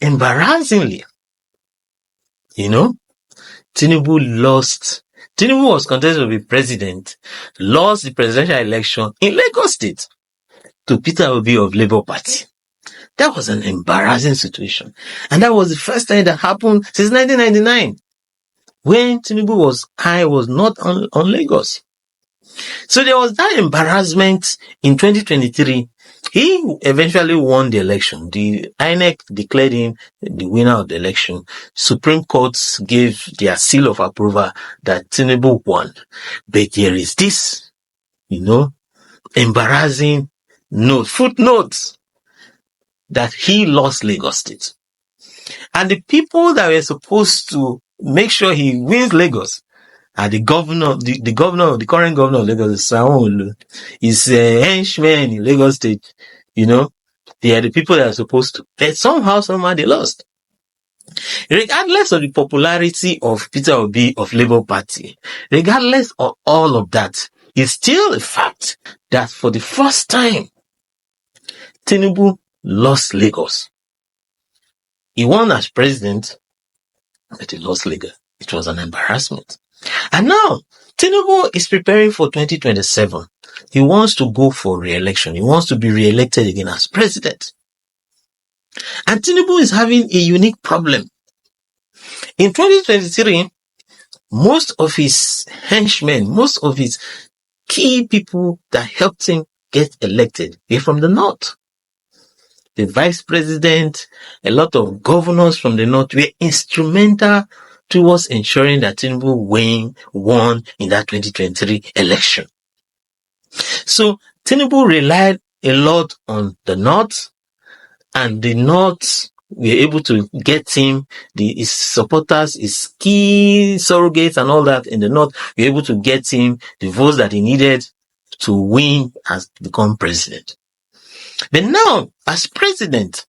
embarrassingly, Tinubu was contested to be president, lost the presidential election in Lagos State to Peter Obi of Labour Party. That was an embarrassing situation. And that was the first time that happened since 1999, when Tinubu was not on Lagos. So there was that embarrassment in 2023. He eventually won the election. The INEC declared him the winner of the election. Supreme Court gave their seal of approval that Tinubu won. But there is this, embarrassing footnote that he lost Lagos State. And the people that were supposed to make sure he wins Lagos are the current governor of Lagos, Sanwo-Olu, his henchmen in Lagos State. They are the people that are supposed to. But somehow they lost. Regardless of the popularity of Peter Obi of Labour Party, regardless of all of that, it's still a fact that for the first time, Tinubu lost Lagos. He won as president, but he lost Lagos. It was an embarrassment. And now, Tinubu is preparing for 2027. He wants to go for re-election. He wants to be re-elected again as president. And Tinubu is having a unique problem. In 2023, most of his henchmen, most of his key people that helped him get elected were from the north. The vice president, a lot of governors from the north were instrumental towards ensuring that Tinubu won in that 2023 election. So Tinubu relied a lot on the north, and the north were able to get him, his supporters, his key surrogates and all that in the north were able to get him the votes that he needed to win and become president. But now, as president,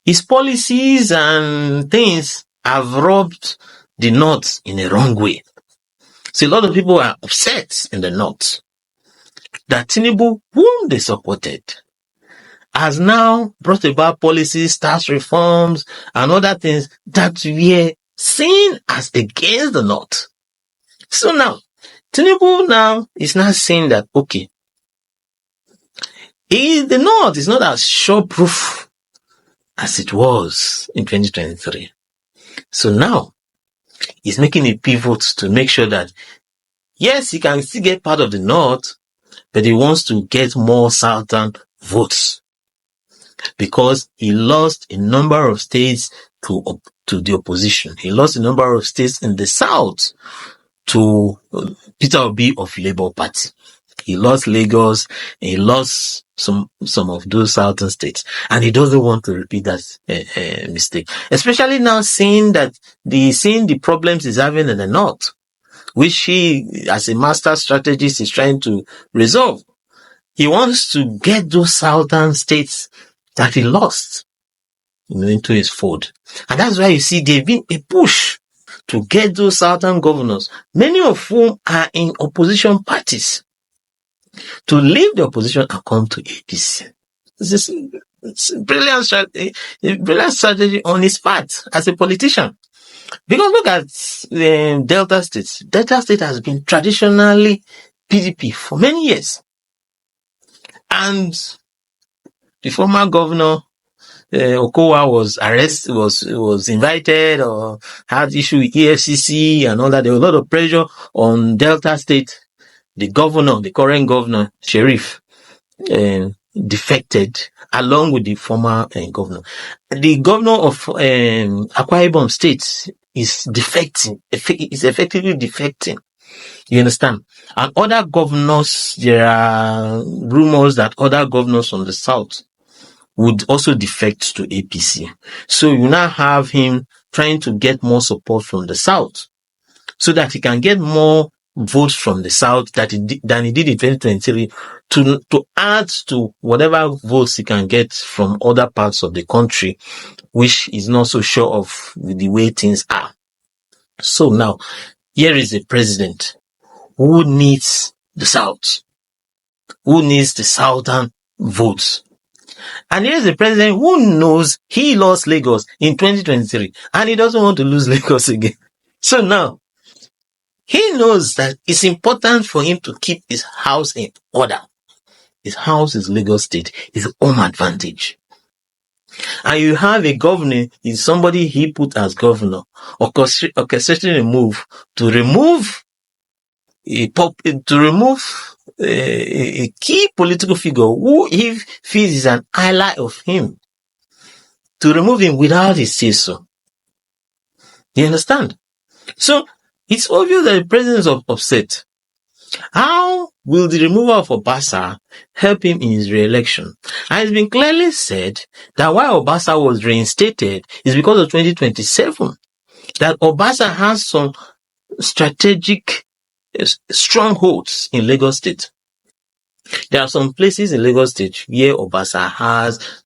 his policies and things have rubbed the north in a wrong way. So a lot of people are upset in the north that Tinubu, whom they supported, has now brought about policies, tax reforms, and other things that were seen as against the north. So now, Tinubu is now saying that, okay, the north is not as sure-proof as it was in 2023. So now, he's making a pivot to make sure that, yes, he can still get part of the north, but he wants to get more southern votes, because he lost a number of states to the opposition. He lost a number of states in the south to Peter Obi of Labour Party. He lost Lagos, he lost some of those southern states, and he doesn't want to repeat that mistake. Especially now seeing the problems he's having in the north, which he, as a master strategist, is trying to resolve. He wants to get those southern states that he lost, into his fold. And that's why you see there's been a push to get those southern governors, many of whom are in opposition parties, to leave the opposition and come to APC. This is a brilliant strategy on his part as a politician. Because look at Delta State. Delta State has been traditionally PDP for many years. And the former governor, Okowa, was arrested, was invited or had issue with EFCC and all that. There was a lot of pressure on Delta State. The current governor, Sheriff, defected along with the former governor. The governor of Akwa Ibom State is defecting. Is effectively defecting. You understand? And other governors, there are rumors that other governors from the south would also defect to APC. So you now have him trying to get more support from the south so that he can get more votes from the south than he did in 2023 to add to whatever votes he can get from other parts of the country, which is not so sure of the way things are. So now, here is a president who needs the south, who needs the southern votes. And here's the president who knows he lost Lagos in 2023 and he doesn't want to lose Lagos again. So now, he knows that it's important for him to keep his house in order. His house is Lagos State, his home advantage. And you have a governor, is somebody he put as governor, orchestrating a move to remove a key political figure who he feels is an ally of him, to remove him without his say so. You understand? So it's obvious that the president is upset. How will the removal of Obasa help him in his re-election? And it's been clearly said that why Obasa was reinstated is because of 2027. That Obasa has some strategic strongholds in Lagos State. There are some places in Lagos State where Obasa has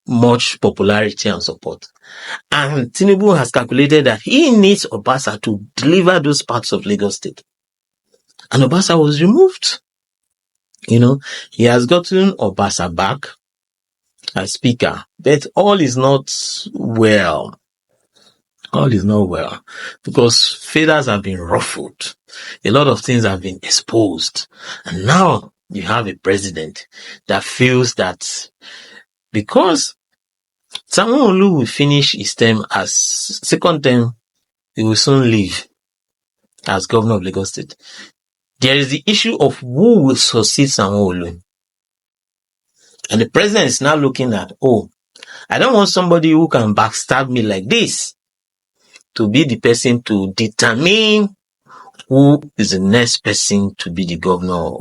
much popularity and support. And Tinubu has calculated that he needs Obasa to deliver those parts of Lagos State. And Obasa was removed. He has gotten Obasa back as speaker, but all is not well. All is not well because feathers have been ruffled. A lot of things have been exposed. And now you have a president that feels that because Sanwo-Olu will finish his term as second term, he will soon leave as governor of Lagos State. There is the issue of who will succeed Sanwo-Olu. And the president is now looking at, I don't want somebody who can backstab me like this to be the person to determine who is the next person to be the governor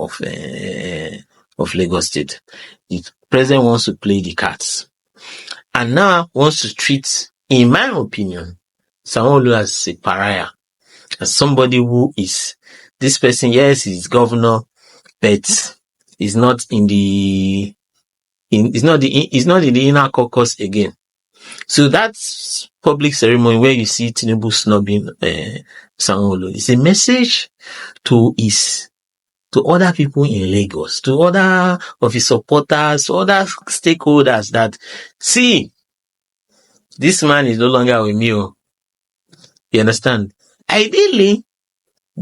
of Lagos State. The president wants to play the cards. And now wants to treat, in my opinion, Sanwo-Olu as a pariah, as somebody who is, this person, yes, he's governor, but he's not in the inner caucus again. So that's public ceremony where you see Tinubu snubbing Sanwo-Olu. It's a message to other people in Lagos, to other of his supporters, to other stakeholders that, see, this man is no longer with me. You understand? Ideally,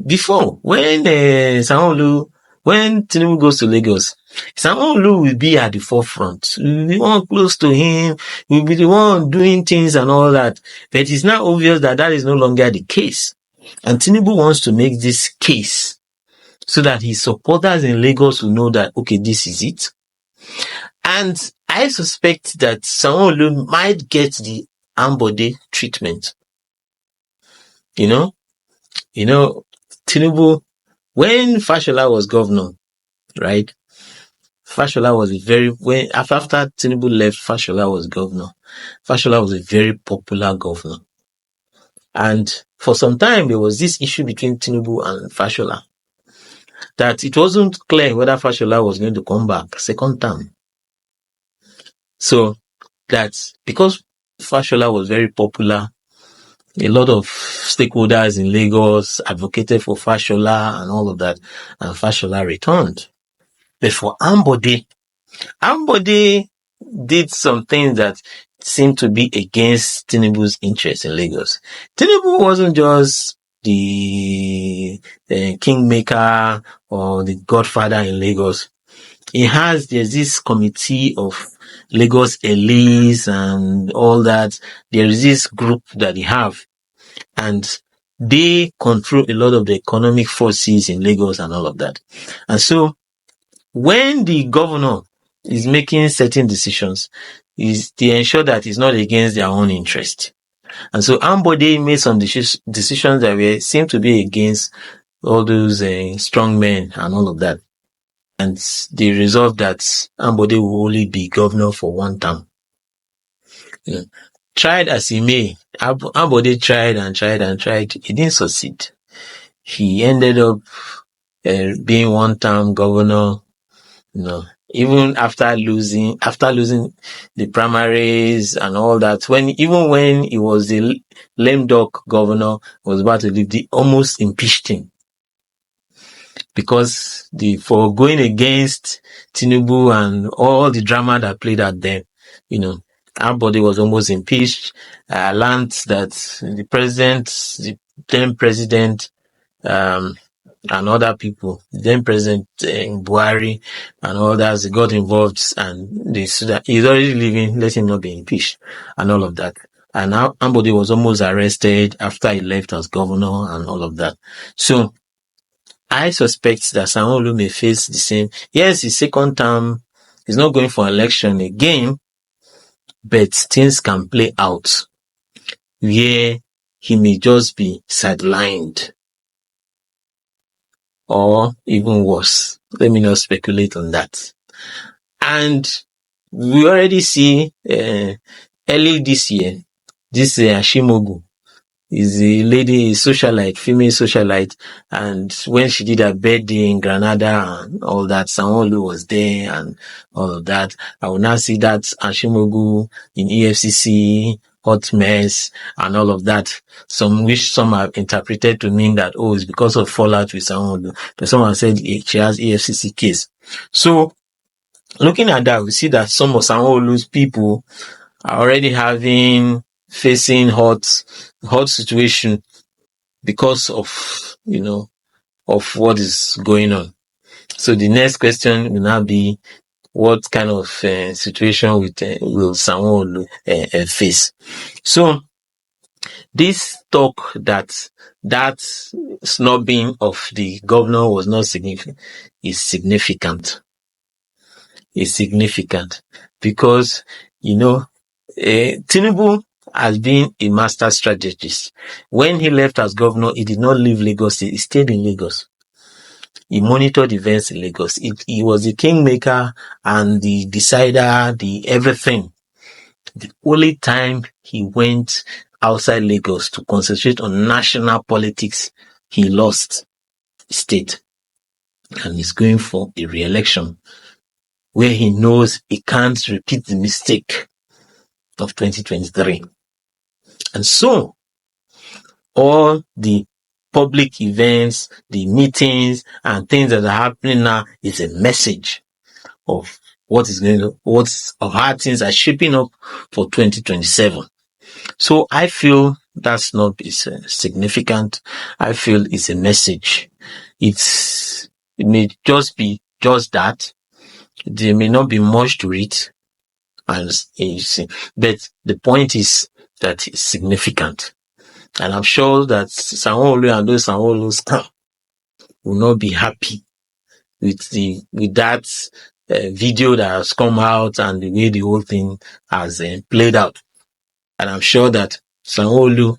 before, when Tinubu goes to Lagos, Sanwo-Olu will be at the forefront. We'll be one close to him. We'll be the one doing things and all that. But it's now obvious that is no longer the case. And Tinubu wants to make this case so that his supporters in Lagos will know that, okay, this is it. And I suspect that Sanwo-Olu might get the Ambode treatment. Tinubu, when Fashola was governor, right? Fashola was after Tinubu left, Fashola was governor. Fashola was a very popular governor. And for some time, there was this issue between Tinubu and Fashola that it wasn't clear whether Fashola was going to come back second term. So that because Fashola was very popular, a lot of stakeholders in Lagos advocated for Fashola and all of that, and Fashola returned. But for Ambode did some things that seemed to be against Tinubu's interest in Lagos. Tinubu wasn't just the kingmaker or the godfather in Lagos. There's this committee of Lagos elites and all that. There is this group that they have, and they control a lot of the economic forces in Lagos and all of that. And so when the governor is making certain decisions, they ensure that it's not against their own interest. And so Ambode made some decisions that seemed to be against all those strong men and all of that. And they resolved that Ambode will only be governor for one term. Tried as he may, Ambode tried and tried and tried. He didn't succeed. He ended up being one-term governor. Even after losing the primaries and all that, even when he was the lame duck governor, was about to leave, they almost impeached him. because for going against Tinubu and all the drama that played out then, everybody was almost impeached. I learned that the then president, and other people, then President Buhari and others, they got involved, and they said that he's already leaving, let him not be impeached, and all of that. And now Ambode was almost arrested after he left as governor and all of that. So I suspect that Sanwo-Olu may face the same. Yes, his second term, he's not going for election again, but things can play out where he may just be sidelined, or even worse. Let me not speculate on that. And we already see early this year, this Ashimogu is a lady, a socialite, female socialite, and when she did her birthday in Granada and all that, Sanwo-Olu was there and all of that. I will now see that Ashimogu in EFCC, hot mess and all of that. Some have interpreted to mean that, it's because of fallout with Sanwo-Olu. But someone said she has EFCC case. So, looking at that, we see that some of Sanwo-Olu's people are already facing hot situation because of, of what is going on. So the next question will now be, what kind of situation will Sanwo-Olu face? So this talk that snubbing of the governor was not significant is significant. Is significant because, Tinubu has been a master strategist. When he left as governor, he did not leave Lagos. He stayed in Lagos. He monitored events in Lagos. He was the kingmaker and the decider, the everything. The only time he went outside Lagos to concentrate on national politics, he lost state. And he's going for a re-election where he knows he can't repeat the mistake of 2023. And so, all the public events, the meetings, and things that are happening now is a message of of how things are shaping up for 2027. So I feel that's not significant. I feel it's a message. It may just be just that. There may not be much to it. But the point is that it's significant. And I'm sure that Sanwo-Olu and those Sanwo-Olu's will not be happy with that video that has come out and the way the whole thing has played out. And I'm sure that Sanwo-Olu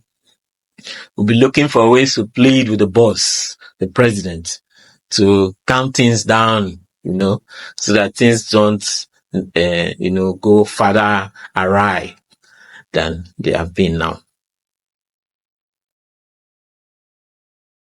will be looking for ways to plead with the boss, the president, to calm things down, so that things don't, go further awry than they have been now.